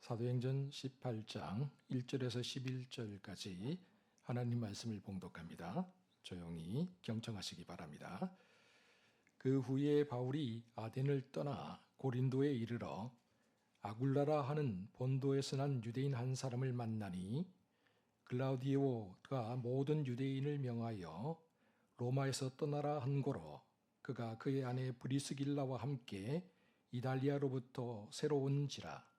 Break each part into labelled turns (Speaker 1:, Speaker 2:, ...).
Speaker 1: 사도행전 18장 1절에서 11절까지 하나님 말씀을 봉독합니다. 조용히 경청하시기 바랍니다. 그 후에 바울이 아덴을 떠나 고린도에 이르러 아굴라라 하는 본도에서 난 유대인 한 사람을 만나니 글라우디오가 모든 유대인을 명하여 로마에서 떠나라 한 고로 그가 그의 아내 브리스길라와 함께 이달리아로부터 새로 온지라.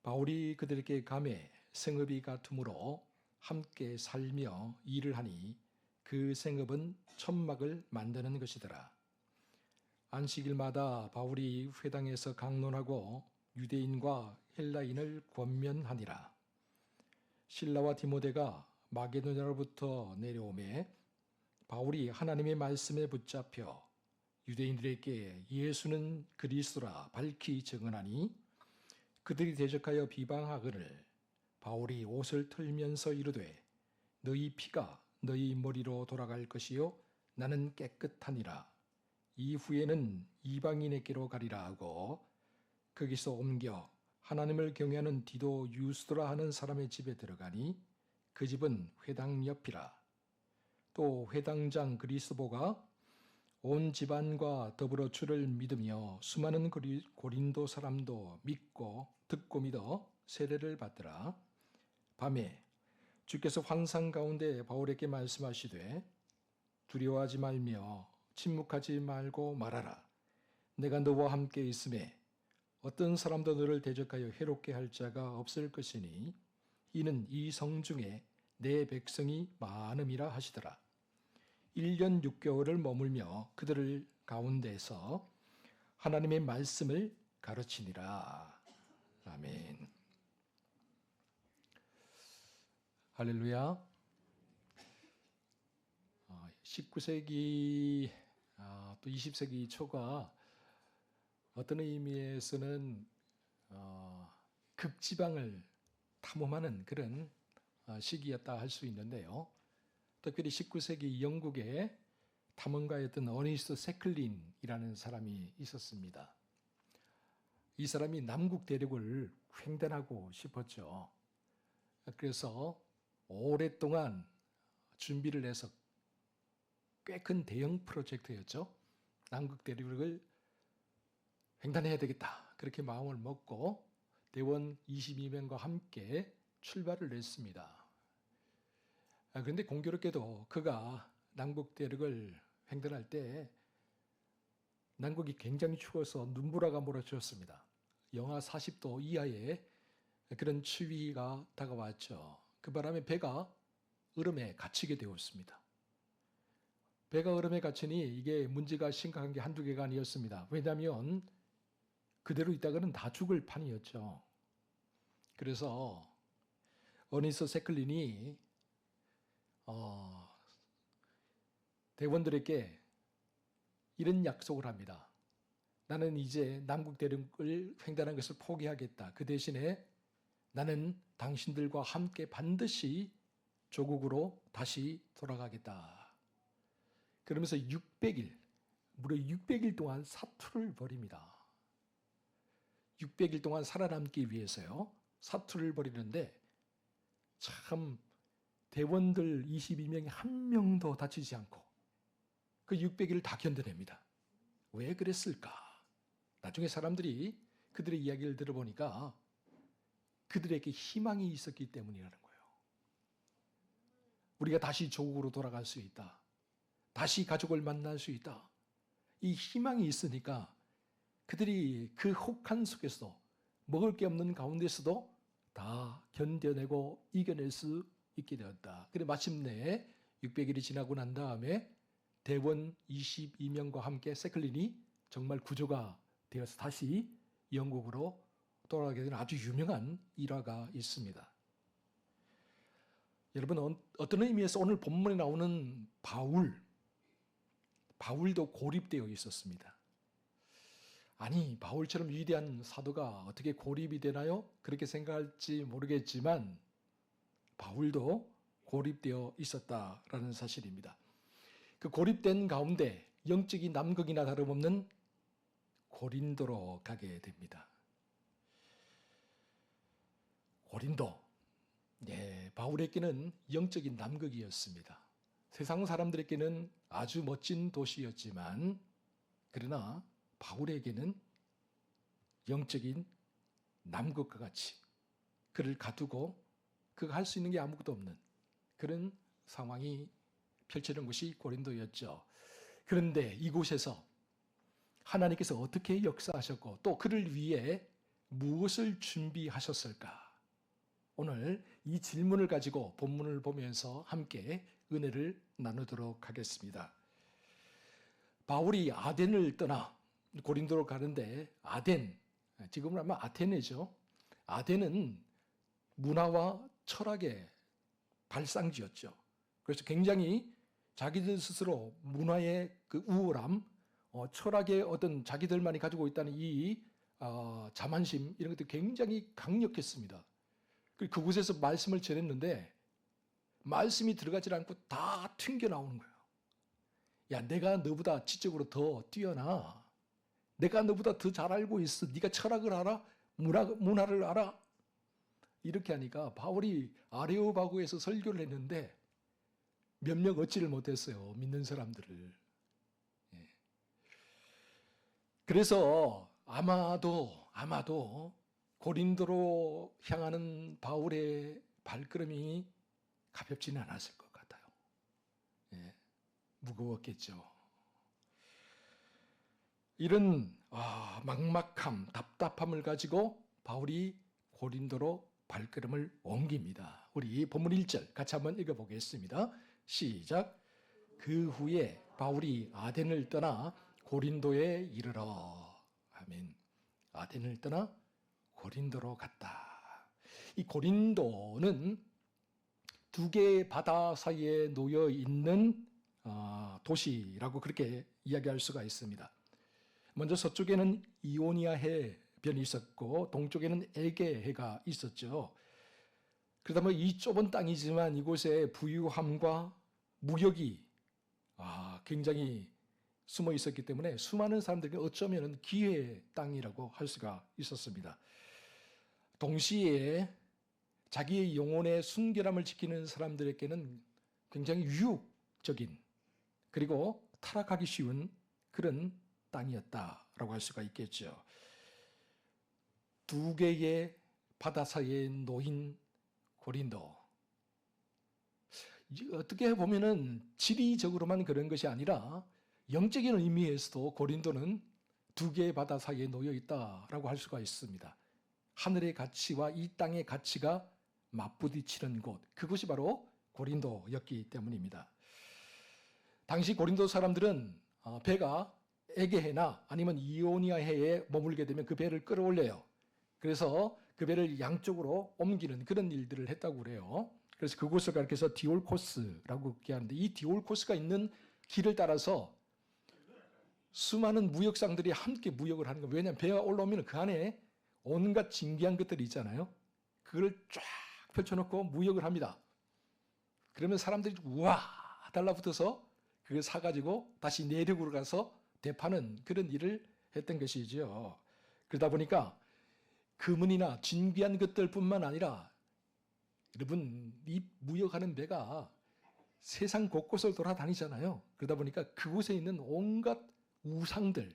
Speaker 1: 바울이 그들에게 감에 생업이 같으므로 함께 살며 일을 하니 그 생업은 천막을 만드는 것이더라. 안식일마다 바울이 회당에서 강론하고 유대인과 헬라인을 권면하니라. 실라와 디모데가 마게도냐로부터 내려오매 바울이 하나님의 말씀에 붙잡혀 유대인들에게 예수는 그리스도라 밝히 증언하니 그들이 대적하여 비방하거늘 바울이 옷을 털면서 이르되 너희 피가 너희 머리로 돌아갈 것이요 나는 깨끗하니라. 이후에는 이방인에게로 가리라 하고 거기서 옮겨 하나님을 경외하는 디도 유스도라 하는 사람의 집에 들어가니 그 집은 회당 옆이라. 또 회당장 그리스보가 온 집안과 더불어 주를 믿으며 수많은 고린도 사람도 믿고 듣고 믿어 세례를 받더라. 밤에 주께서 환상 가운데 바울에게 말씀하시되 두려워하지 말며 침묵하지 말고 말하라. 내가 너와 함께 있음에 어떤 사람도 너를 대적하여 해롭게 할 자가 없을 것이니 이는 이 성 중에 내 백성이 많음이라 하시더라. 1년 6개월을 머물며 그들을 가운데서 하나님의 말씀을 가르치니라. 아멘. 할렐루야. 19세기 또 20세기 초가 어떤 의미에서는 극지방을 탐험하는 그런 시기였다 할 수 있는데요. 특별히 19세기 영국에 탐험가였던 어니스트 세클린이라는 사람이 있었습니다. 이 사람이 남국 대륙을 횡단하고 싶었죠. 그래서 오랫동안 준비를 해서 꽤 큰 대형 프로젝트였죠. 남국 대륙을 횡단해야 되겠다. 그렇게 마음을 먹고 대원 22명과 함께 출발을 했습니다. 그런데 공교롭게도 그가 남국 대륙을 횡단할 때 남극이 굉장히 추워서 눈보라가 몰아치웠습니다. 영하 40도 이하의 그런 추위가 다가왔죠. 그 바람에 배가 얼음에 갇히게 되었습니다. 배가 얼음에 갇히니 이게 문제가 심각한 게 한두 개가 아니었습니다. 왜냐하면 그대로 있다가는 다 죽을 판이었죠. 그래서 어니스트 세클린이 대원들에게 이런 약속을 합니다. 나는 이제 남국 대륙을 횡단한 것을 포기하겠다. 그 대신에 나는 당신들과 함께 반드시 조국으로 다시 돌아가겠다. 그러면서 600일, 무려 600일 동안 사투를 벌입니다. 600일 동안 살아남기 위해서요. 사투를 벌이는데 참 대원들 22명이 한 명도 다치지 않고 그 600일을 다 견뎌냅니다. 왜 그랬을까? 나중에 사람들이 그들의 이야기를 들어보니까 그들에게 희망이 있었기 때문이라는 거예요. 우리가 다시 조국으로 돌아갈 수 있다. 다시 가족을 만날 수 있다. 이 희망이 있으니까 그들이 그 혹한 속에서도 먹을 게 없는 가운데서도 다 견뎌내고 이겨낼 수 있게 되었다. 그래 마침내 600일이 지나고 난 다음에 대원 22명과 함께 세클린이 정말 구조가 되어서 다시 영국으로 돌아가게 된 아주 유명한 일화가 있습니다. 여러분, 어떤 의미에서 오늘 본문에 나오는 바울도 고립되어 있었습니다. 아니, 바울처럼 위대한 사도가 어떻게 고립이 되나요? 그렇게 생각할지 모르겠지만 바울도 고립되어 있었다라는 사실입니다. 그 고립된 가운데 영적인 남극이나 다름없는 고린도로 가게 됩니다. 고린도, 바울에게는 영적인 남극이었습니다. 세상 사람들에게는 아주 멋진 도시였지만, 그러나 바울에게는 영적인 남극과 같이 그를 가두고 그가 할 수 있는 게 아무것도 없는 그런 상황이 펼쳐진 곳이 고린도였죠. 그런데 이곳에서 하나님께서 어떻게 역사하셨고 또 그를 위해 무엇을 준비하셨을까? 오늘 이 질문을 가지고 본문을 보면서 함께 은혜를 나누도록 하겠습니다. 바울이 아덴을 떠나 고린도로 가는데, 아덴, 지금은 아마 아테네죠. 아덴은 문화와 철학의 발상지였죠. 그래서 굉장히 자기들 스스로 문화의 그 우월함, 철학의 어떤 자기들만이 가지고 있다는 이 자만심, 이런 것들이 굉장히 강력했습니다. 그곳에서 말씀을 전했는데 말씀이 들어가지 않고 다 튕겨나오는 거예요. 야, 내가 너보다 지적으로 더 뛰어나. 내가 너보다 더 잘 알고 있어. 네가 철학을 알아? 문화를 알아? 이렇게 하니까 바울이 아레오바고에서 설교를 했는데 몇몇 얻지를 못했어요. 믿는 사람들을. 그래서 아마도 고린도로 향하는 바울의 발걸음이 가볍지는 않았을 것 같아요. 무거웠겠죠. 이런 막막함, 답답함을 가지고 바울이 고린도로 발걸음을 옮깁니다. 우리 본문 1절 같이 한번 읽어보겠습니다. 시작. 그 후에 바울이 아덴을 떠나 고린도에 이르러. 아멘. 아덴을 떠나 고린도로 갔다. 이 고린도는 두 개의 바다 사이에 놓여 있는 도시라고 그렇게 이야기할 수가 있습니다. 먼저 서쪽에는 이오니아 해변이 있었고 동쪽에는 에게해가 있었죠. 그러다 보니 이 좁은 땅이지만 이곳에 부유함과 무역이 굉장히 숨어 있었기 때문에 수많은 사람들에게 어쩌면 기회의 땅이라고 할 수가 있었습니다. 동시에 자기의 영혼의 순결함을 지키는 사람들에게는 굉장히 유혹적인 그리고 타락하기 쉬운 그런 땅이었다라고 할 수가 있겠죠. 두 개의 바다 사이에 놓인 고린도. 어떻게 보면은 지리적으로만 그런 것이 아니라 영적인 의미에서도 고린도는 두 개의 바다 사이에 놓여 있다라고 할 수가 있습니다. 하늘의 가치와 이 땅의 가치가 맞부딪히는 곳, 그것이 바로 고린도였기 때문입니다. 당시 고린도 사람들은 배가 에게해나 아니면 이오니아해에 머물게 되면 그 배를 끌어올려요. 그래서 그 배를 양쪽으로 옮기는 그런 일들을 했다고 그래요. 그래서 그곳을 가리켜서 디올코스라고 얘기하는데, 이 디올코스가 있는 길을 따라서 수많은 무역상들이 함께 무역을 하는 거예요. 왜냐하면 배가 올라오면 그 안에 온갖 진귀한 것들이 있잖아요. 그걸 쫙 펼쳐놓고 무역을 합니다. 그러면 사람들이 우와 달라붙어서 그걸 사가지고 다시 내륙으로 가서 대파는 그런 일을 했던 것이죠. 그러다 보니까 금은이나 진귀한 것들뿐만 아니라 여러분, 이 무역하는 배가 세상 곳곳을 돌아다니잖아요. 그러다 보니까 그곳에 있는 온갖 우상들,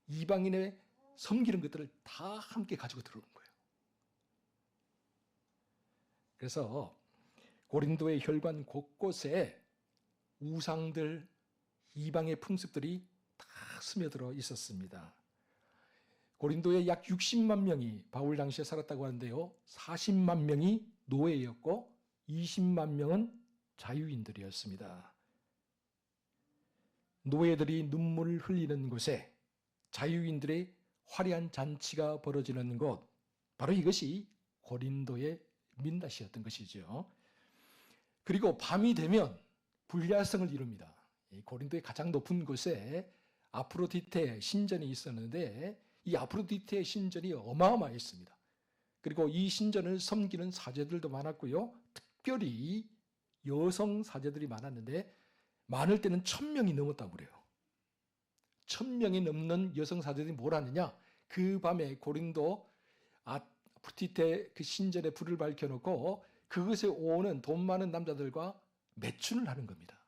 Speaker 1: 이방인의 섬기는 것들을 다 함께 가지고 들어오는 거예요. 그래서 고린도의 혈관 곳곳에 우상들, 이방의 풍습들이 다 스며들어 있었습니다. 고린도에 약 60만 명이 바울 당시에 살았다고 하는데요. 40만 명이 노예였고 20만 명은 자유인들이었습니다. 노예들이 눈물을 흘리는 곳에 자유인들의 화려한 잔치가 벌어지는 곳, 바로 이것이 고린도의 민낯이었던 것이죠. 그리고 밤이 되면 불야성을 이룹니다. 고린도의 가장 높은 곳에 아프로디테 신전이 있었는데 이 아프로디테의 신전이 어마어마했습니다. 그리고 이 신전을 섬기는 사제들도 많았고요. 특별히 여성 사제들이 많았는데 많을 때는 1000명이 넘었다고 그래요. 1000명이 넘는 여성 사제들이 뭘 하느냐? 그 밤에 고린도 아프로디테 그 신전에 불을 밝혀놓고 그것에 오는 돈 많은 남자들과 매춘을 하는 겁니다.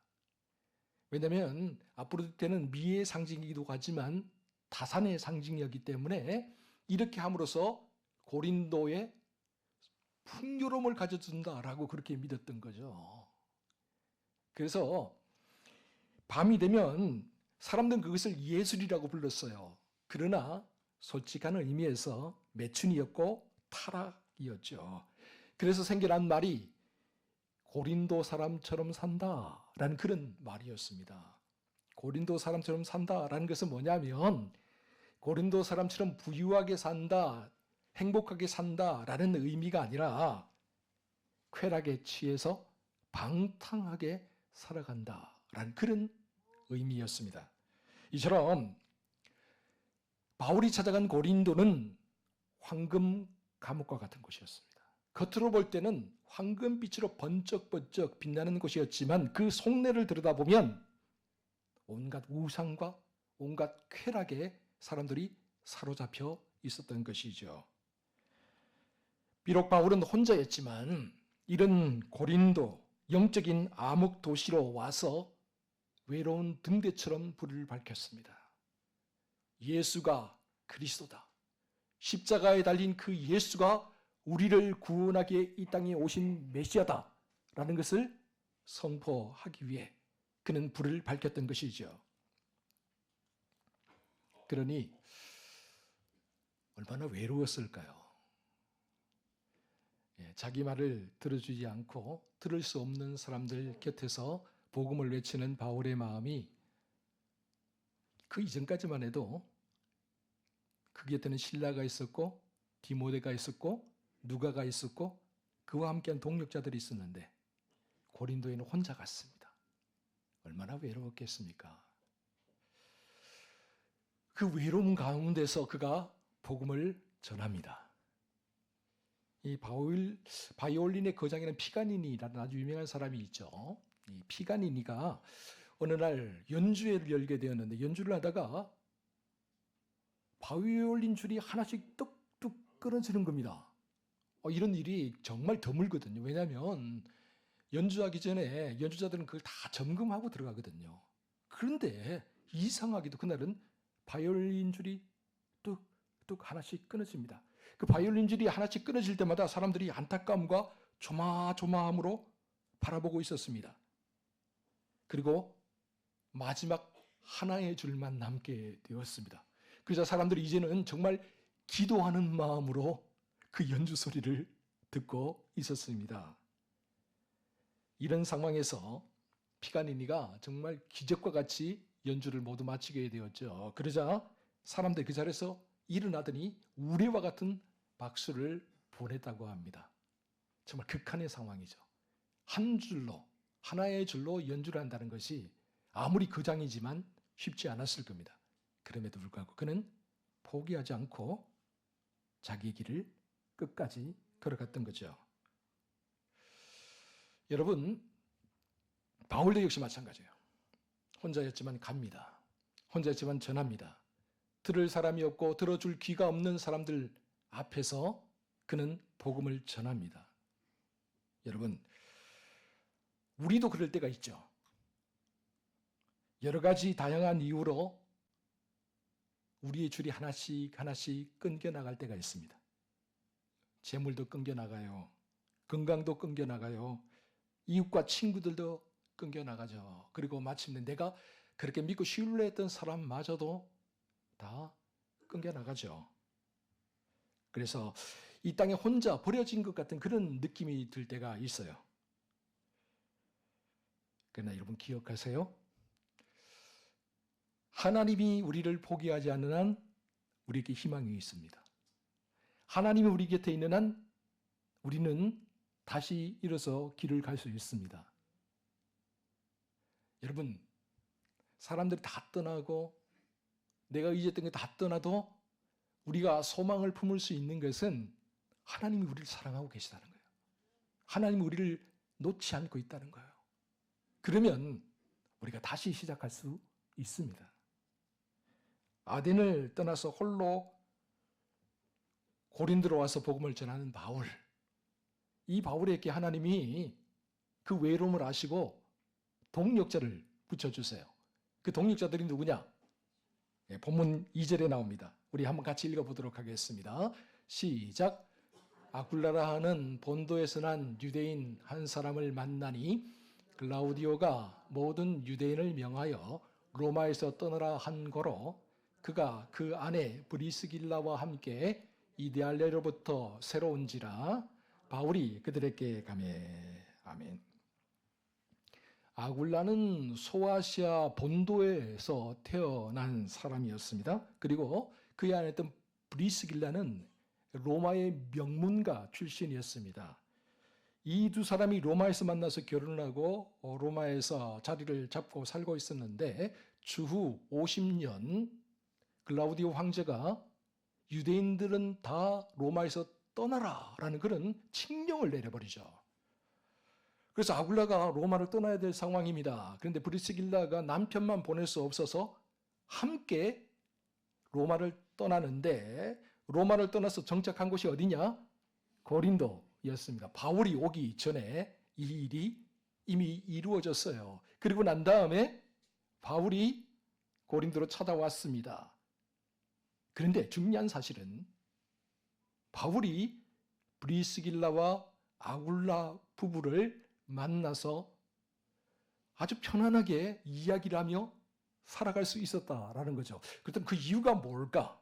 Speaker 1: 왜냐하면 아프로디테는 미의 상징이기도 하지만 다산의 상징이었기 때문에 이렇게 함으로써 고린도에 풍요로움을 가져준다라고 그렇게 믿었던 거죠. 그래서 밤이 되면 사람들은 그것을 예술이라고 불렀어요. 그러나 솔직한 의미에서 매춘이었고 타락이었죠. 그래서 생겨난 말이 고린도 사람처럼 산다라는 그런 말이었습니다. 고린도 사람처럼 산다라는 것은 뭐냐면 고린도 사람처럼 부유하게 산다, 행복하게 산다라는 의미가 아니라 쾌락에 취해서 방탕하게 살아간다라는 그런 의미였습니다. 이처럼 바울이 찾아간 고린도는 황금 감옥과 같은 곳이었습니다. 겉으로 볼 때는 황금빛으로 번쩍번쩍 빛나는 곳이었지만 그 속내를 들여다보면 온갖 우상과 온갖 쾌락에 사람들이 사로잡혀 있었던 것이죠. 비록 바울은 혼자였지만 이런 고린도 영적인 암흑 도시로 와서 외로운 등대처럼 불을 밝혔습니다. 예수가 그리스도다. 십자가에 달린 그 예수가 우리를 구원하기에 이 땅에 오신 메시아다 라는 것을 선포하기 위해 그는 불을 밝혔던 것이죠. 그러니 얼마나 외로웠을까요? 자기 말을 들어주지 않고 들을 수 없는 사람들 곁에서 복음을 외치는 바울의 마음이 그 이전까지만 해도 그 곁에는 실라가 있었고 디모데가 있었고 누가가 있었고 그와 함께한 동력자들이 있었는데 고린도에는 혼자 갔습니다. 얼마나 외로웠겠습니까? 그 외로움 가운데서 그가 복음을 전합니다. 이 바이올린의 거장에는 피가니니라는 아주 유명한 사람이 있죠. 이 피가니니가 어느 날 연주회를 열게 되었는데 연주를 하다가 바이올린 줄이 하나씩 뚝뚝 끊어지는 겁니다. 이런 일이 정말 드물거든요. 왜냐하면 연주하기 전에 연주자들은 그걸 다 점검하고 들어가거든요. 그런데 이상하게도 그날은 바이올린 줄이 뚝뚝 하나씩 끊어집니다. 그 바이올린 줄이 하나씩 끊어질 때마다 사람들이 안타까움과 조마조마함으로 바라보고 있었습니다. 그리고 마지막 하나의 줄만 남게 되었습니다. 그래서 사람들이 이제는 정말 기도하는 마음으로 그 연주 소리를 듣고 있었습니다. 이런 상황에서 피가니니가 정말 기적과 같이 연주를 모두 마치게 되었죠. 그러자 사람들이 그 자리에서 일어나더니 우레와 같은 박수를 보냈다고 합니다. 정말 극한의 상황이죠. 한 줄로, 하나의 줄로 연주를 한다는 것이 아무리 거장이지만 쉽지 않았을 겁니다. 그럼에도 불구하고 그는 포기하지 않고 자기의 길을 끝까지 걸어갔던 거죠. 여러분, 바울도 역시 마찬가지예요. 혼자였지만 갑니다. 혼자였지만 전합니다. 들을 사람이 없고 들어줄 귀가 없는 사람들 앞에서 그는 복음을 전합니다. 여러분, 우리도 그럴 때가 있죠. 여러 가지 다양한 이유로 우리의 줄이 하나씩 하나씩 끊겨 나갈 때가 있습니다. 재물도 끊겨 나가요. 건강도 끊겨 나가요. 이웃과 친구들도 끊겨 나가죠. 그리고 마침내 내가 그렇게 믿고 신뢰했던 사람마저도 다 끊겨 나가죠. 그래서 이 땅에 혼자 버려진 것 같은 그런 느낌이 들 때가 있어요. 그러나 여러분 기억하세요. 하나님이 우리를 포기하지 않는 한 우리에게 희망이 있습니다. 하나님이 우리 곁에 있는 한 우리는 다시 일어서 길을 갈 수 있습니다. 여러분, 사람들이 다 떠나고 내가 의지했던 게 다 떠나도 우리가 소망을 품을 수 있는 것은 하나님이 우리를 사랑하고 계시다는 거예요. 하나님이 우리를 놓지 않고 있다는 거예요. 그러면 우리가 다시 시작할 수 있습니다. 아덴을 떠나서 홀로 고린도로 와서 복음을 전하는 바울. 이 바울에게 하나님이 그 외로움을 아시고 동력자를 붙여주세요. 그 동력자들이 누구냐? 본문 2절에 나옵니다. 우리 한번 같이 읽어보도록 하겠습니다. 시작. 아굴라라 하는 본도에서 난 유대인 한 사람을 만나니 글라우디오가 모든 유대인을 명하여 로마에서 떠나라 한 거로 그가 그 아내 브리스길라와 함께 이데알레로부터 새로 온지라 바울이 그들에게 가매. 아멘. 아굴라는 소아시아 본도에서 태어난 사람이었습니다. 그리고 그의 아내였던 브리스길라는 로마의 명문가 출신이었습니다. 이 두 사람이 로마에서 만나서 결혼을 하고 로마에서 자리를 잡고 살고 있었는데 추후 50년 글라우디오 황제가 유대인들은 다 로마에서 떠나라라는 그런 칙령을 내려버리죠. 그래서 아굴라가 로마를 떠나야 될 상황입니다. 그런데 브리스길라가 남편만 보낼 수 없어서 함께 로마를 떠나는데 로마를 떠나서 정착한 곳이 어디냐? 고린도였습니다. 바울이 오기 전에 이 일이 이미 이루어졌어요. 그리고 난 다음에 바울이 고린도로 찾아왔습니다. 그런데 중요한 사실은 바울이 브리스길라와 아굴라 부부를 만나서 아주 편안하게 이야기를 하며 살아갈 수 있었다라는 거죠. 그렇다면 그 이유가 뭘까?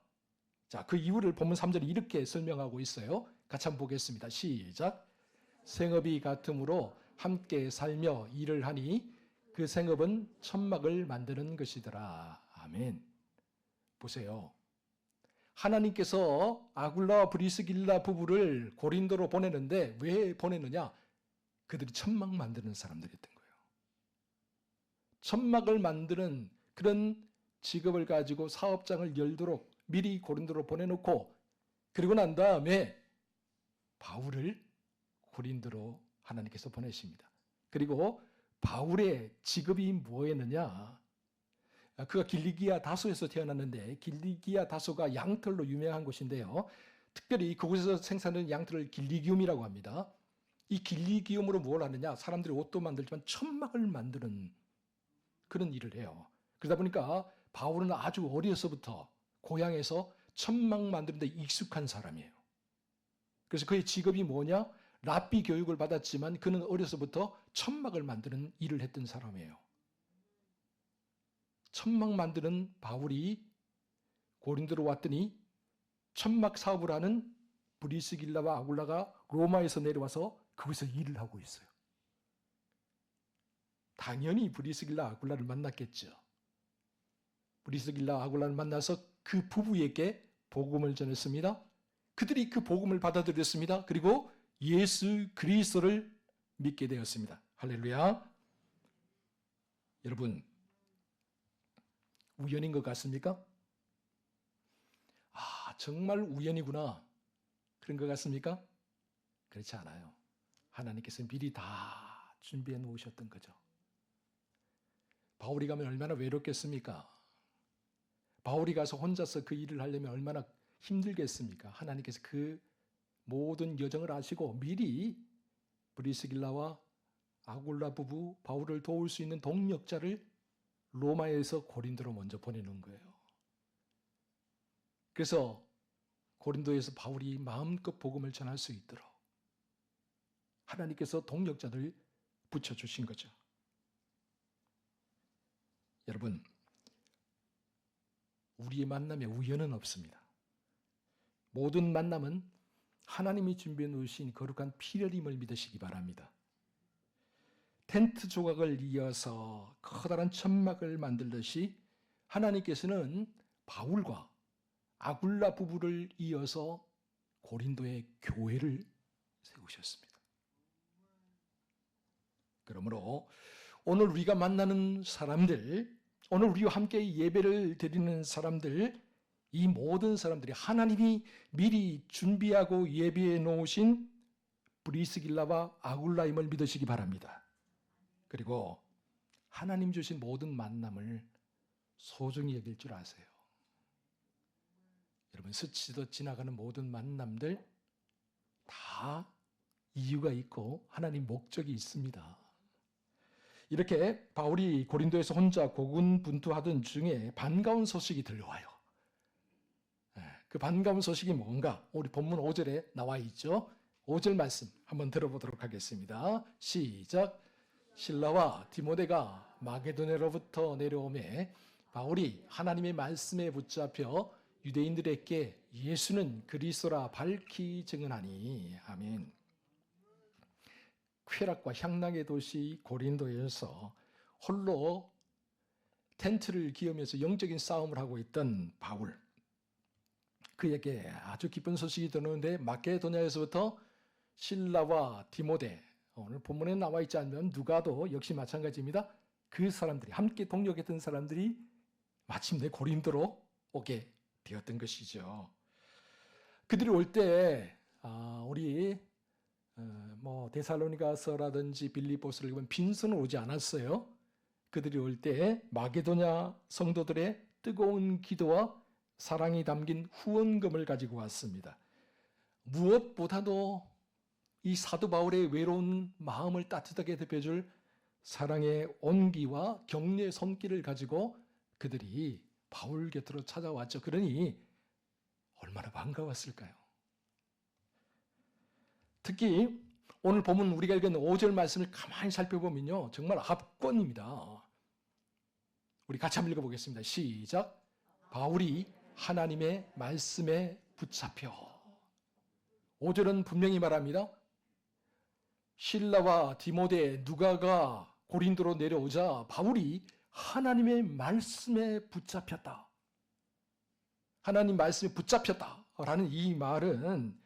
Speaker 1: 자, 그 이유를 본문 3절에 이렇게 설명하고 있어요. 같이 한번 보겠습니다. 시작. 생업이 같으므로 함께 살며 일을 하니 그 생업은 천막을 만드는 것이더라. 아멘. 보세요. 하나님께서 아굴라와 브리스길라 부부를 고린도로 보내는데 왜 보내느냐? 그들이 천막 만드는 사람들이었던 거예요. 천막을 만드는 그런 직업을 가지고 사업장을 열도록 미리 고린도로 보내놓고 그리고 난 다음에 바울을 고린도로 하나님께서 보내십니다. 그리고 바울의 직업이 뭐였느냐? 그가 길리기아 다소에서 태어났는데 길리기아 다소가 양털로 유명한 곳인데요. 특별히 그곳에서 생산하는 양털을 길리기움이라고 합니다. 이 길리기움으로 뭘 하느냐? 사람들이 옷도 만들지만 천막을 만드는 그런 일을 해요. 그러다 보니까 바울은 아주 어려서부터 고향에서 천막 만드는 데 익숙한 사람이에요. 그래서 그의 직업이 뭐냐? 랍비 교육을 받았지만 그는 어려서부터 천막을 만드는 일을 했던 사람이에요. 천막 만드는 바울이 고린도로 왔더니 천막 사업을 하는 브리스길라와 아굴라가 로마에서 내려와서 거기서 일을 하고 있어요. 당연히 브리스길라 아굴라를 만났겠죠. 브리스길라 아굴라를 만나서 그 부부에게 복음을 전했습니다. 그들이 그 복음을 받아들였습니다. 그리고 예수 그리스도를 믿게 되었습니다. 할렐루야. 여러분, 우연인 것 같습니까? 아, 정말 우연이구나. 그런 것 같습니까? 그렇지 않아요. 하나님께서 미리 다 준비해 놓으셨던 거죠. 바울이 가면 얼마나 외롭겠습니까? 바울이 가서 혼자서 그 일을 하려면 얼마나 힘들겠습니까? 하나님께서 그 모든 여정을 아시고 미리 브리스길라와 아굴라 부부 바울을 도울 수 있는 동력자를 로마에서 고린도로 먼저 보내는 거예요. 그래서 고린도에서 바울이 마음껏 복음을 전할 수 있도록 하나님께서 동력자를 붙여주신 거죠. 여러분, 우리의 만남에 우연은 없습니다. 모든 만남은 하나님이 준비해 놓으신 거룩한 필요림을 믿으시기 바랍니다. 텐트 조각을 이어서 커다란 천막을 만들듯이 하나님께서는 바울과 아굴라 부부를 이어서 고린도의 교회를 세우셨습니다. 그러므로 오늘 우리가 만나는 사람들, 오늘 우리와 함께 예배를 드리는 사람들, 이 모든 사람들이 하나님이 미리 준비하고 예비해 놓으신 브리스길라와 아굴라임을 믿으시기 바랍니다. 그리고 하나님 주신 모든 만남을 소중히 여길 줄 아세요. 여러분, 스치듯 지나가는 모든 만남들 다 이유가 있고 하나님 목적이 있습니다. 이렇게 바울이 고린도에서 혼자 고군분투하던 중에 반가운 소식이 들려와요. 그 반가운 소식이 뭔가 우리 본문 5절에 나와 있죠. 5절 말씀 한번 들어보도록 하겠습니다. 시작. 실라와 디모데가 마게도냐로부터 내려오매 바울이 하나님의 말씀에 붙잡혀 유대인들에게 예수는 그리스도라 밝히 증언하니. 아멘. 쾌락과 향락의 도시 고린도에서 홀로 텐트를 기으면서 영적인 싸움을 하고 있던 바울, 그에게 아주 기쁜 소식이 들었는데 마게도냐에서부터 실라와 디모데, 오늘 본문에 나와 있지 않으면 누가도 역시 마찬가지입니다. 그 사람들이, 함께 동역했던 사람들이 마침내 고린도로 오게 되었던 것이죠. 그들이 올 때 우리 데살로니가서라든지 빌립보서를 보면 빈손으로 오지 않았어요. 그들이 올 때 마게도냐 성도들의 뜨거운 기도와 사랑이 담긴 후원금을 가지고 왔습니다. 무엇보다도 이 사도 바울의 외로운 마음을 따뜻하게 대표줄 사랑의 온기와 격려의 손길을 가지고 그들이 바울 곁으로 찾아왔죠. 그러니 얼마나 반가웠을까요? 특히 오늘 보면 우리가 읽은 5절 말씀을 가만히 살펴보면요, 정말 압권입니다. 우리 같이 한번 읽어보겠습니다. 시작. 바울이 하나님의 말씀에 붙잡혀. 5절은 분명히 말합니다. 실라와 디모데, 누가가 고린도로 내려오자 바울이 하나님의 말씀에 붙잡혔다. 하나님 말씀에 붙잡혔다라는 이 말은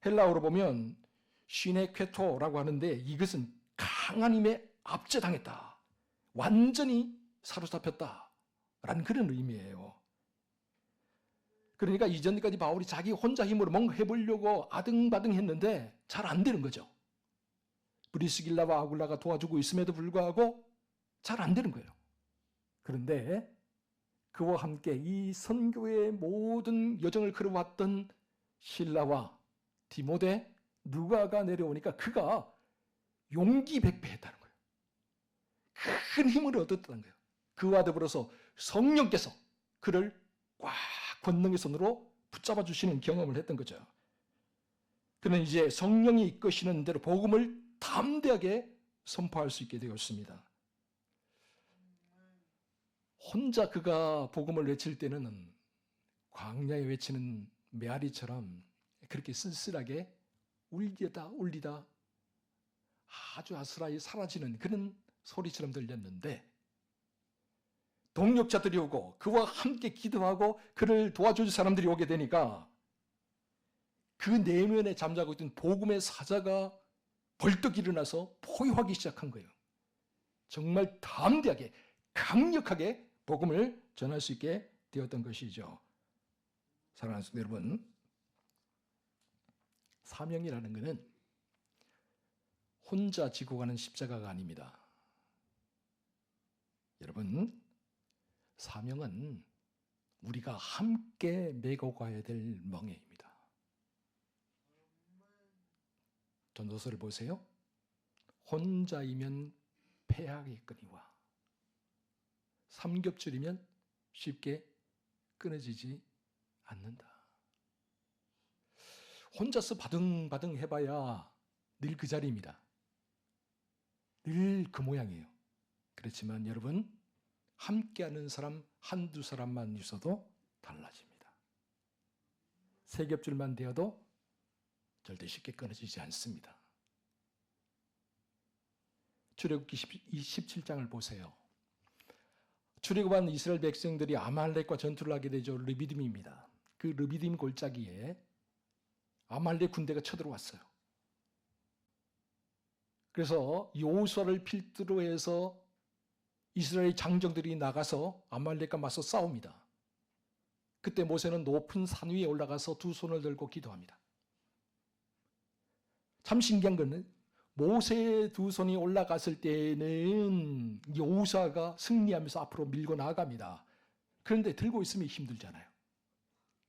Speaker 1: 헬라어로 보면 시네퀘토라고 하는데 이것은 강한 힘에 압제당했다. 완전히 사로잡혔다라는 그런 의미예요. 그러니까 이전까지 바울이 자기 혼자 힘으로 뭔가 해보려고 아등바등 했는데 잘 안 되는 거죠. 브리스길라와 아굴라가 도와주고 있음에도 불구하고 잘 안 되는 거예요. 그런데 그와 함께 이 선교의 모든 여정을 걸어왔던 실라와 디모데, 누가가 내려오니까 그가 용기 백배했다는 거예요. 큰 힘을 얻었다는 거예요. 그와 더불어서 성령께서 그를 꽉 권능의 손으로 붙잡아 주시는 경험을 했던 거죠. 그는 이제 성령이 이끄시는 대로 복음을 담대하게 선포할 수 있게 되었습니다. 혼자 그가 복음을 외칠 때는 광야에 외치는 메아리처럼 그렇게 쓸쓸하게 울리다 아주 아스라이 사라지는 그런 소리처럼 들렸는데, 동력자들이 오고 그와 함께 기도하고 그를 도와줄 사람들이 오게 되니까 그 내면에 잠자고 있던 복음의 사자가 벌떡 일어나서 포효하기 시작한 거예요. 정말 담대하게 강력하게 복음을 전할 수 있게 되었던 것이죠. 사랑하는 성도 여러분, 사명이라는 것은 혼자 지고 가는 십자가가 아닙니다. 여러분, 사명은 우리가 함께 메고 가야 될 멍에입니다. 전도서를 보세요. 혼자이면 패하겠거니와 삼겹줄이면 쉽게 끊어지지 않는다. 혼자서 바등바등 해봐야 늘 그 자리입니다. 늘 그 모양이에요. 그렇지만 여러분, 함께하는 사람 한두 사람만 있어도 달라집니다. 세 겹줄만 되어도 절대 쉽게 끊어지지 않습니다. 출애굽기 17장을 보세요. 출애굽한 이스라엘 백성들이 아말렉과 전투를 하게 되죠. 르비딤입니다. 그 르비딤 골짜기에 아말렉 군대가 쳐들어왔어요. 그래서 여호수아를 필두로 해서 이스라엘 장정들이 나가서 아말렉과 맞서 싸웁니다. 그때 모세는 높은 산 위에 올라가서 두 손을 들고 기도합니다. 참 신기한 것은 모세의 두 손이 올라갔을 때는 여호수아가 승리하면서 앞으로 밀고 나아갑니다. 그런데 들고 있으면 힘들잖아요.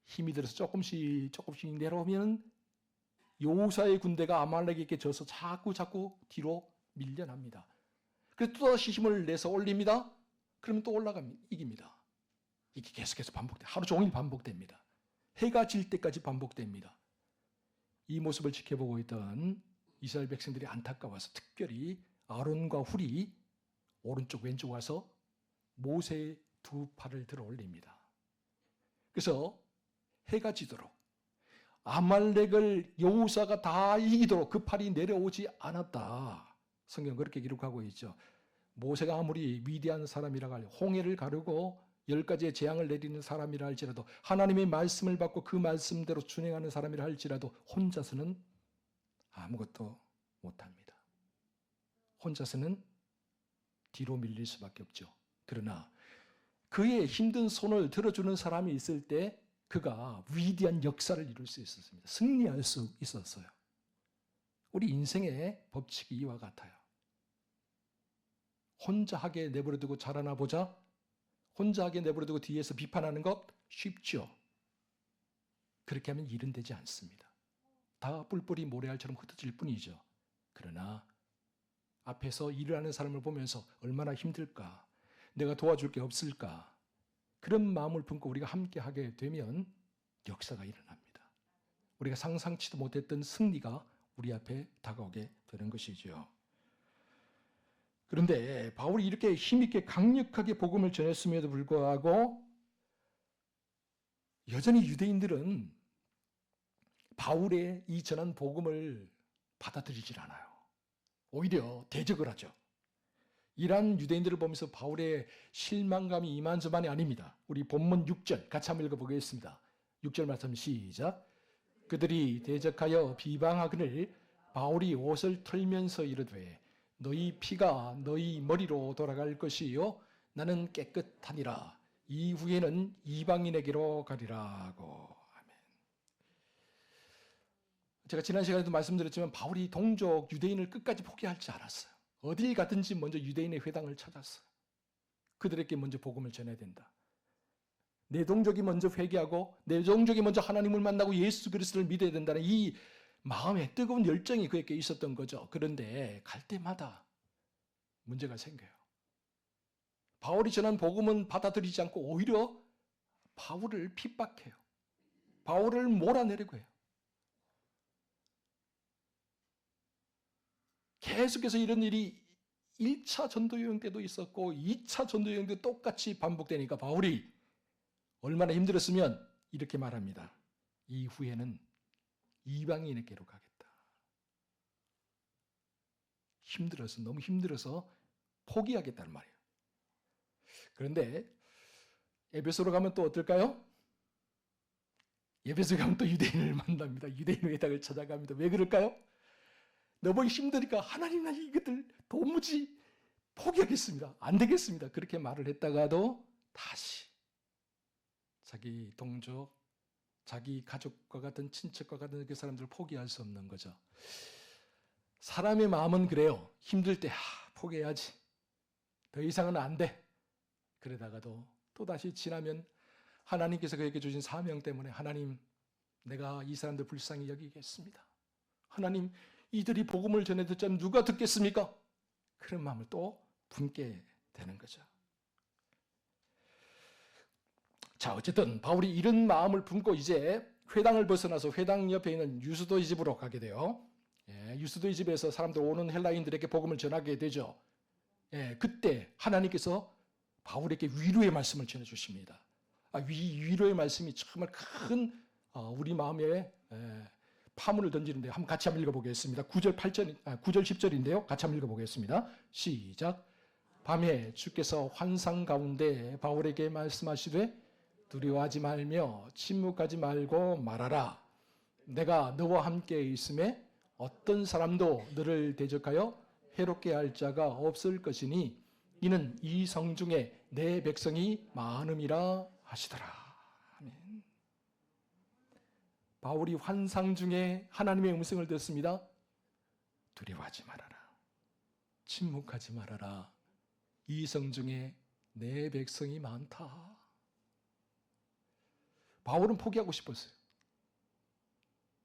Speaker 1: 힘이 들어서 조금씩 내려오면 여호수아의 군대가 아말렉에게 져서 자꾸 뒤로 밀려납니다. 그래서 또다시 힘을 내서 올립니다. 그러면 또 올라갑니다. 이깁니다. 이게 계속해서 반복돼요. 하루 종일 반복됩니다. 해가 질 때까지 반복됩니다. 이 모습을 지켜보고 있던 이스라엘 백성들이 안타까워서 특별히 아론과 훌이 오른쪽 왼쪽 와서 모세의 두 팔을 들어 올립니다. 그래서 해가 지도록 아말렉을 여호수아가 다 이기도록 그 팔이 내려오지 않았다. 성경 그렇게 기록하고 있죠. 모세가 아무리 위대한 사람이라 할 홍해를 가르고 10가지의 재앙을 내리는 사람이라 할지라도 하나님의 말씀을 받고 그 말씀대로 준행하는 사람이라 할지라도 혼자서는 아무것도 못합니다. 혼자서는 뒤로 밀릴 수밖에 없죠. 그러나 그의 힘든 손을 들어주는 사람이 있을 때 그가 위대한 역사를 이룰 수 있었습니다. 승리할 수 있었어요. 우리 인생의 법칙이 이와 같아요. 혼자 하게 내버려두고 자라나 보자. 혼자 하게 내버려두고 뒤에서 비판하는 것 쉽죠. 그렇게 하면 일은 되지 않습니다. 다 뿔뿔이 모래알처럼 흩어질 뿐이죠. 그러나 앞에서 일을 하는 사람을 보면서 얼마나 힘들까, 내가 도와줄 게 없을까, 그런 마음을 품고 우리가 함께 하게 되면 역사가 일어납니다. 우리가 상상치도 못했던 승리가 우리 앞에 다가오게 되는 것이죠. 그런데 바울이 이렇게 힘있게 강력하게 복음을 전했음에도 불구하고 여전히 유대인들은 바울의 이 전한 복음을 받아들이질 않아요. 오히려 대적을 하죠. 이러한 유대인들을 보면서 바울의 실망감이 이만저만이 아닙니다. 우리 본문 6절 같이 한번 읽어보겠습니다. 6절 말씀 시작. 그들이 대적하여 비방하거늘 바울이 옷을 털면서 이르되 너희 피가 너희 머리로 돌아갈 것이요 나는 깨끗하니라. 이후에는 이방인에게로 가리라고. 아멘. 제가 지난 시간에도 말씀드렸지만 바울이 동족 유대인을 끝까지 포기하지 않았어요. 어딜 가든지 먼저 유대인의 회당을 찾았어요. 그들에게 먼저 복음을 전해야 된다. 내 동족이 먼저 회개하고 내 동족이 먼저 하나님을 만나고 예수 그리스도를 믿어야 된다는 이 마음의 뜨거운 열정이 그에게 있었던 거죠. 그런데 갈 때마다 문제가 생겨요. 바울이 전한 복음은 받아들이지 않고 오히려 바울을 핍박해요. 바울을 몰아내려고 해요. 계속해서 이런 일이 1차 전도여행 때도 있었고 2차 전도여행 때도 똑같이 반복되니까 바울이 얼마나 힘들었으면 이렇게 말합니다. 이후에는 이방인에게로 가겠다. 힘들어서 너무 힘들어서 포기하겠다는 말이에요. 그런데 에베소로 가면 또 어떨까요? 에베소 가면 또 유대인을 만납니다. 유대인 회당을 찾아갑니다. 왜 그럴까요? 너무 힘드니까 하나님 나 이것들 도무지 포기하겠습니다. 안 되겠습니다. 그렇게 말을 했다가도 다시 자기 동족, 자기 가족과 같은 친척과 같은 그 사람들을 포기할 수 없는 거죠. 사람의 마음은 그래요. 힘들 때 포기해야지. 더 이상은 안 돼. 그러다가도 또다시 지나면 하나님께서 그에게 주신 사명 때문에 하나님 내가 이 사람들 불쌍히 여기겠습니다. 하나님 이들이 복음을 전해 듣자면 누가 듣겠습니까? 그런 마음을 또 품게 되는 거죠. 자, 어쨌든 바울이 이런 마음을 품고 이제 회당을 벗어나서 회당 옆에 있는 유스도의 집으로 가게 돼요. 유스도의 집에서 사람들 오는 헬라인들에게 복음을 전하게 되죠. 그때 하나님께서 바울에게 위로의 말씀을 전해주십니다. 위로의 말씀이 정말 큰 우리 마음에 파문을 던지는데 같이 한번 읽어보겠습니다. 9절 10절인데요. 같이 한번 읽어보겠습니다. 시작. 밤에 주께서 환상 가운데 바울에게 말씀하시되 두려워하지 말며 침묵하지 말고 말하라. 내가 너와 함께 있음에 어떤 사람도 너를 대적하여 해롭게 할 자가 없을 것이니 이는 이 성중에 내 백성이 많음이라 하시더라. 아멘. 바울이 환상 중에 하나님의 음성을 듣습니다. 두려워하지 말아라. 침묵하지 말아라. 이 성중에 내 백성이 많다. 바울은 포기하고 싶었어요.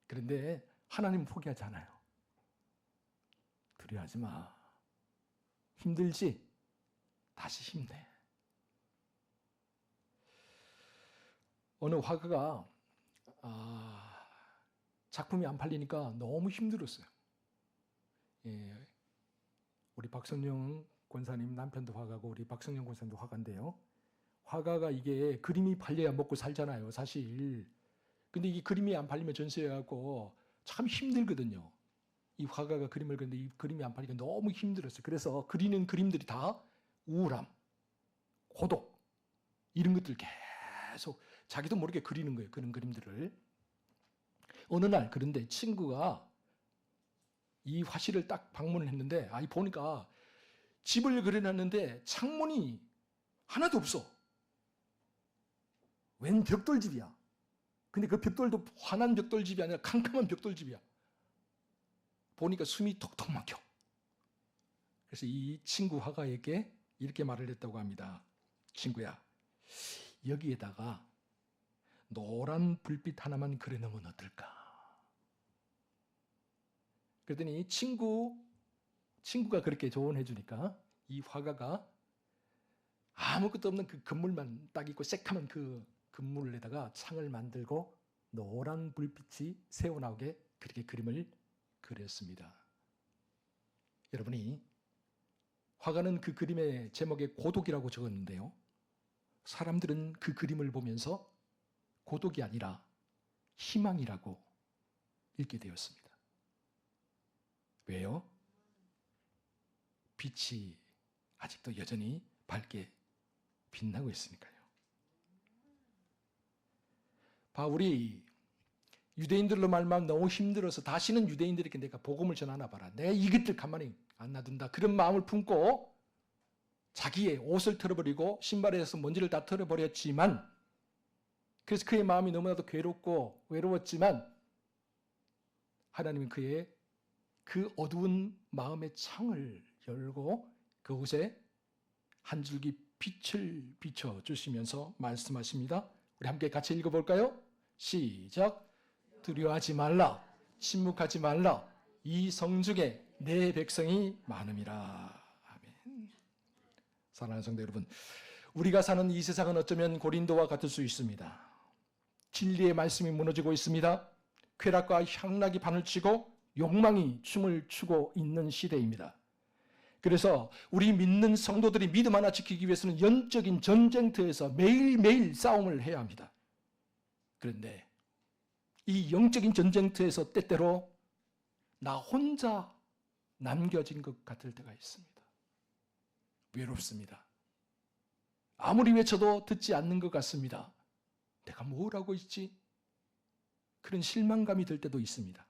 Speaker 1: 그런데 하나님은 포기하지 않아요. 두려워하지 마. 힘들지? 다시 힘내. 어느 화가가 작품이 안 팔리니까 너무 힘들었어요. 예, 우리 박성령 권사님 남편도 화가고 우리 박성령 권사님도 화가인데요. 화가가 이게 그림이 팔려야 먹고 살잖아요, 사실. 근데 이 그림이 안 팔리면 전세해갖고 참 힘들거든요. 이 화가가 그림을 그렸는데 이 그림이 안 팔리니까 너무 힘들었어요. 그래서 그리는 그림들이 다 우울함, 고독 이런 것들 계속 자기도 모르게 그리는 거예요. 그런 그림들을. 어느 날 그런데 친구가 이 화실을 딱 방문을 했는데 보니까 집을 그려놨는데 창문이 하나도 없어. 웬 벽돌집이야. 근데 그 벽돌도 환한 벽돌집이 아니라 캄캄한 벽돌집이야. 보니까 숨이 톡톡 막혀. 그래서 이 친구 화가에게 이렇게 말을 했다고 합니다. 친구야, 여기에다가 노란 불빛 하나만 그려놓으면 어떨까? 그랬더니 친구가 그렇게 조언해 주니까 이 화가가 아무것도 없는 그 건물만 딱 있고 새카만 그 건물에다가 창을 만들고 노란 불빛이 새어나오게 그렇게 그림을 그렸습니다. 여러분이 화가는 그 그림의 제목에 고독이라고 적었는데요. 사람들은 그 그림을 보면서 고독이 아니라 희망이라고 읽게 되었습니다. 왜요? 빛이 아직도 여전히 밝게 빛나고 있으니까요. 바울이 유대인들로 말미암아 너무 힘들어서 다시는 유대인들에게 내가 복음을 전하나 봐라. 내가 이것들 가만히 안 놔둔다. 그런 마음을 품고 자기의 옷을 털어버리고 신발에서 먼지를 다 털어버렸지만 그래서 그의 마음이 너무나도 괴롭고 외로웠지만 하나님은 그의 그 어두운 마음의 창을 열고 그곳에 한 줄기 빛을 비춰주시면서 말씀하십니다. 우리 함께 같이 읽어볼까요? 시작. 두려워하지 말라. 침묵하지 말라. 이 성중에 내 백성이 많음이라. 아멘. 사랑하는 성도 여러분, 우리가 사는 이 세상은 어쩌면 고린도와 같을 수 있습니다. 진리의 말씀이 무너지고 있습니다. 쾌락과 향락이 판을 치고 욕망이 춤을 추고 있는 시대입니다. 그래서 우리 믿는 성도들이 믿음 하나 지키기 위해서는 영적인 전쟁터에서 매일매일 싸움을 해야 합니다. 그런데 이 영적인 전쟁터에서 때때로 나 혼자 남겨진 것 같을 때가 있습니다. 외롭습니다. 아무리 외쳐도 듣지 않는 것 같습니다. 내가 뭘 하고 있지? 그런 실망감이 들 때도 있습니다.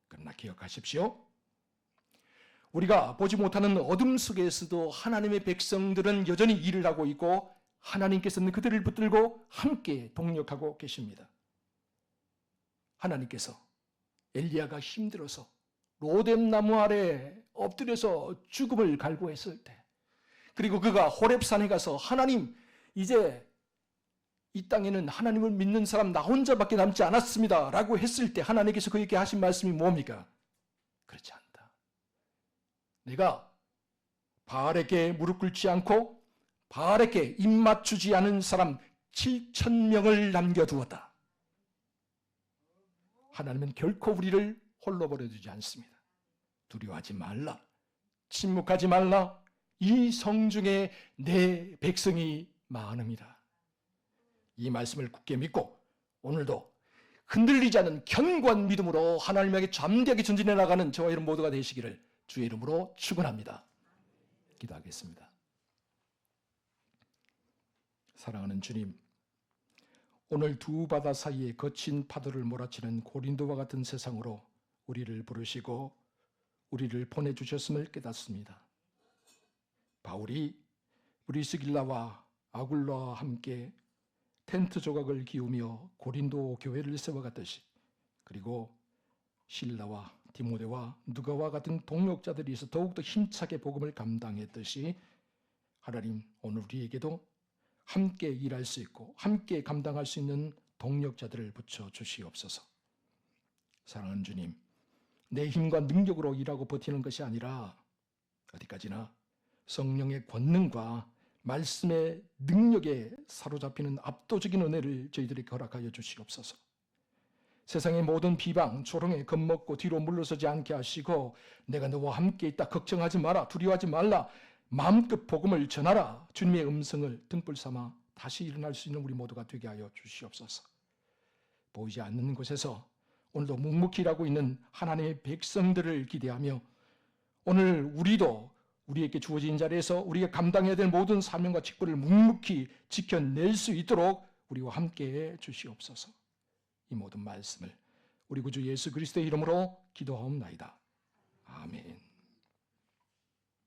Speaker 1: 그러나 기억하십시오. 우리가 보지 못하는 어둠 속에서도 하나님의 백성들은 여전히 일을 하고 있고 하나님께서는 그들을 붙들고 함께 동력하고 계십니다. 하나님께서 엘리야가 힘들어서 로뎀나무 아래 엎드려서 죽음을 갈구했을 때, 그리고 그가 호렙산에 가서 하나님, 이제 이 땅에는 하나님을 믿는 사람 나 혼자밖에 남지 않았습니다 라고 했을 때 하나님께서 그에게 하신 말씀이 뭡니까? 그렇지 않다. 내가 바알에게 무릎 꿇지 않고 바알에게 입 맞추지 않은 사람 7,000명을 남겨두었다. 하나님은 결코 우리를 홀로 버려두지 않습니다. 두려워하지 말라. 침묵하지 말라. 이 성중에 내 백성이 많음이라. 이 말씀을 굳게 믿고 오늘도 흔들리지 않는 견고한 믿음으로 하나님에게 잠대하게 전진해 나가는 저와 여러분 모두가 되시기를 주의 이름으로 축원합니다. 기도하겠습니다. 사랑하는 주님, 오늘 두 바다 사이에 거친 파도를 몰아치는 고린도와 같은 세상으로 우리를 부르시고 우리를 보내주셨음을 깨닫습니다. 바울이 브리스길라와 아굴라와 함께 텐트 조각을 기우며 고린도 교회를 세워갔듯이, 그리고 실라와 디모데와 누가와 같은 동역자들이 있어 더욱더 힘차게 복음을 감당했듯이 하나님, 오늘 우리에게도 함께 일할 수 있고 함께 감당할 수 있는 동력자들을 붙여 주시옵소서. 사랑하는 주님, 내 힘과 능력으로 일하고 버티는 것이 아니라 어디까지나 성령의 권능과 말씀의 능력에 사로잡히는 압도적인 은혜를 저희들에게 허락하여 주시옵소서. 세상의 모든 비방, 조롱에 겁먹고 뒤로 물러서지 않게 하시고 내가 너와 함께 있다, 걱정하지 마라, 두려워하지 말라, 마음껏 복음을 전하라, 주님의 음성을 등불 삼아 다시 일어날 수 있는 우리 모두가 되게 하여 주시옵소서. 보이지 않는 곳에서 오늘도 묵묵히 일하고 있는 하나님의 백성들을 기대하며 오늘 우리도 우리에게 주어진 자리에서 우리가 감당해야 될 모든 사명과 직분을 묵묵히 지켜낼 수 있도록 우리와 함께해 주시옵소서. 이 모든 말씀을 우리 구주 예수 그리스도의 이름으로 기도하옵나이다. 아멘.